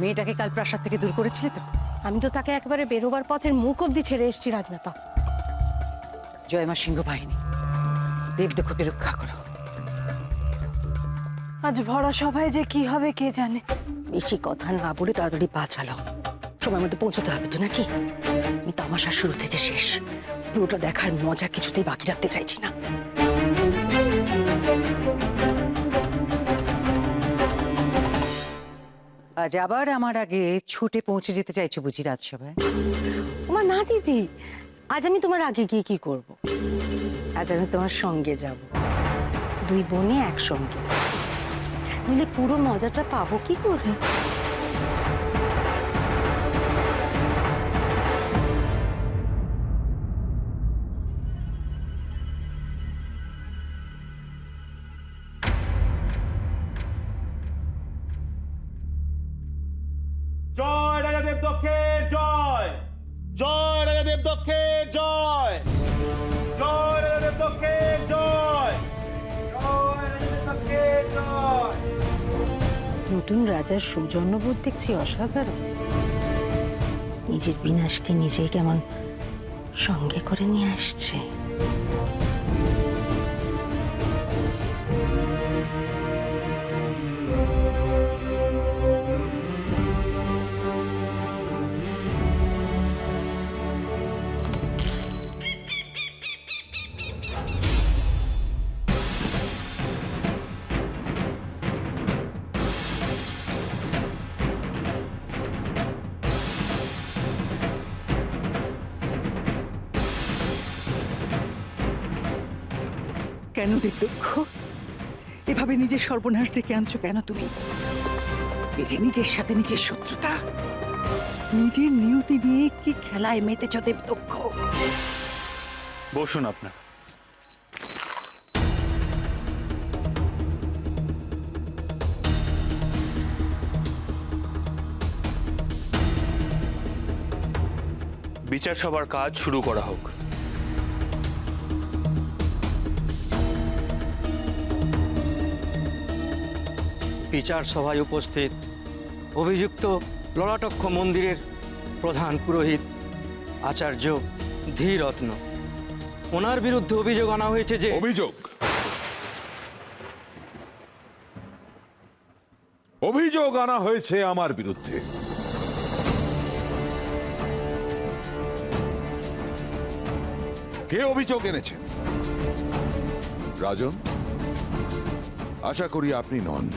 মেয়েটাকে কাল প্রাসাদ থেকে দূর করেছিলে তো? আমি তো তাকে একেবারে বেরোবার পথের মুখ অব্দি ছেড়ে এসেছি রাজমাতা। জয়মা সিংহ বাহিনী, দেবদক্ষকে রক্ষা করো। আজ ভরা সভায় যে কি হবে কে জানে। বেশি কথা না বলে তাড়াতাড়ি পা চালাও, সময় মতো পৌঁছতে হবে তো নাকি? আমি তামাশা শুরু থেকে শেষ, পুরোটা দেখার মজা কিছুতেই বাকি রাখতে চাইছি না। আজ আবার আমার আগে ছুটে পৌঁছে যেতে চাইছো বুঝি রাজসভায়? ওমা না দিদি, আজ আমি তোমার আগে গিয়ে কি করব? আজ আমি তোমার সঙ্গে যাব, দুই বোনে একসঙ্গে, নইলে পুরো মজাটা পাবো কি করে? জয় রাজা দেবদক্ষের জয়, জয় রাজা দেবদক্ষের জয়, জয় রাজা দেবদক্ষের জয়, জয় রাজা দেবদক্ষের জয়। নতুন রাজার সৌজন্যবোধ দেখছি অসাধারণ। নিজের বিনাশকে নিজেই কেমন সঙ্গে করে নিয়ে আসছে। কেন দেবদক্ষ এভাবে নিজের সর্বনাশ ডেকে আনছো কেন তুমি? এই যে নিজের সাথে নিজের শত্রুতা, নিজের নিয়তি নিয়ে কি খেলায় মেতেছ দেবদক্ষ? বসুন আপনার। বিচার সভার কাজ শুরু করা হোক। বিচার সভায় উপস্থিত অভিযুক্ত ললাটক্ষ মন্দিরের প্রধান পুরোহিত আচার্য ধীরত্ন, ওনার বিরুদ্ধে অভিযোগ আনা হয়েছে যে অভিযোগ আনা হয়েছে আমার বিরুদ্ধে। কে অভিযোগ এনেছেন? রাজন, আশা করি আপনি নন।